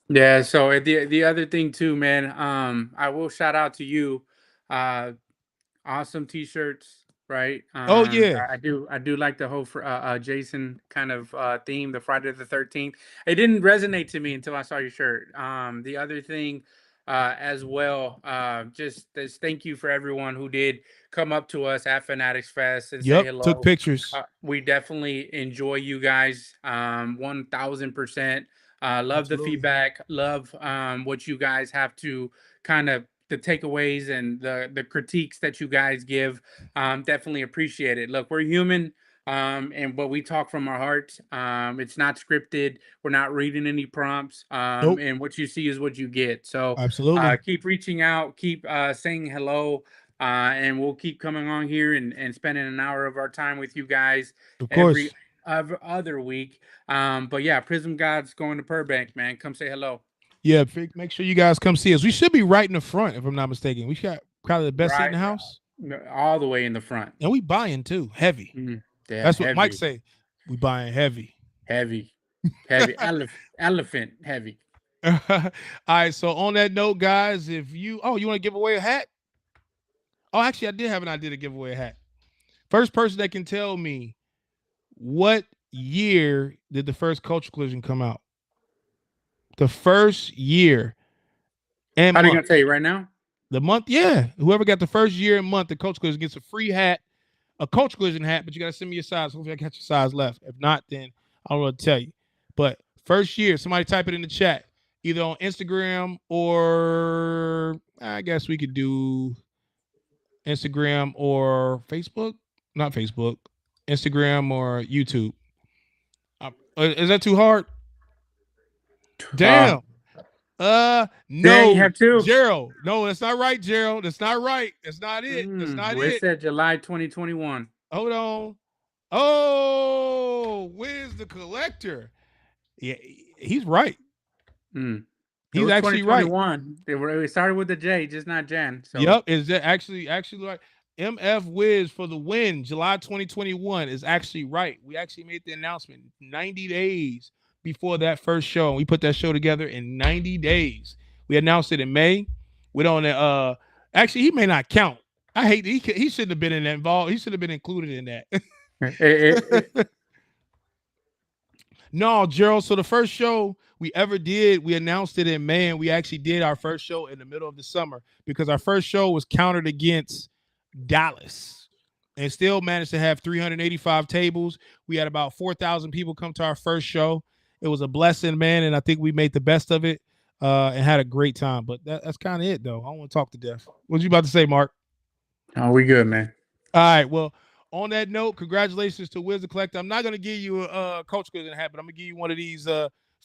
Yeah. So the other thing too, man. I will shout out to you. Uh, Awesome t-shirts. right? Oh yeah. I do like the whole Jason kind of theme, the Friday the 13th. It didn't resonate to me until I saw your shirt. The other thing as well, just this thank you for everyone who did come up to us at Fanatics Fest and say Yep. Took hello. pictures. We definitely enjoy you guys 1000%. Love the Absolutely. feedback, love what you guys have to kind of the takeaways and the critiques that you guys give. Definitely appreciate it. Look, we're human, and but we talk from our heart. It's not scripted. We're not reading any prompts. Nope. And what you see is what you get. So Absolutely. keep reaching out, keep saying hello, and we'll keep coming on here and spending an hour of our time with you guys Of every course. other week. But yeah, PrizmGawdz going to Burbank, man. Come say hello. Yeah. Make sure you guys come see us. We should be right in the front, if I'm not mistaken. We got probably the best seat in Right, the house. all the way in the front. And we buying too. Heavy. Yeah, That's what Mike heavy, say. We buying heavy. heavy, heavy, elephant heavy. All right. So on that note, guys, if you you want to give away a hat? Oh, actually, I did have an idea to give away a hat. First person that can tell me what year did the first Culture Collision come out? The first year and How are you month. gonna tell you right now? The month, yeah. Whoever got the first year and month, the Culture Collision gets a free hat, a Culture Collision hat, but you got to send me your size. Hopefully, I got your size left. If not, then I don't know what to tell you. But first year, somebody type it in the chat, either on Instagram or I guess we could do Instagram or Facebook. Not Facebook, Instagram or YouTube. Is that too hard? Uh, Damn. Dang, you No, have two. Gerald. No, that's not right, Gerald. That's not right. That's not it. That's not Well, it it. said July 2021. Hold on. Oh, where's the collector? Yeah, he's right. It He's was actually right. 2021. It started with the J, just not Jan. So Yep. Is that actually right? MF Wiz for the win, July 2021 is actually right. We actually made the announcement 90 days before that first show. And we put that show together in 90 days. We announced it in May. We don't actually he may not count. I hate he shouldn't have been involved. He should have been included in that. No, Gerald. So the first show we ever did, we announced it in May, and we actually did our first show in the middle of the summer because our first show was countered against Dallas and still managed to have 385 tables. We had about 4,000 people come to our first show. It was a blessing, man, and I think we made the best of it and had a great time. But that's kind of it, though. I don't want to talk to death. What you about to say, Mark? Oh, we good, man. All right. Well, on that note, congratulations to Wizard Collector. I'm not going to give you a Coach Collision hat, but I'm going to give you one of these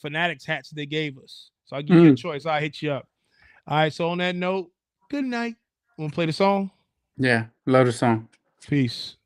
Fanatics hats they gave us. So I'll give you a choice. I'll hit you up. All right. So on that note, good night. Want to play the song? Yeah, love the song. Peace.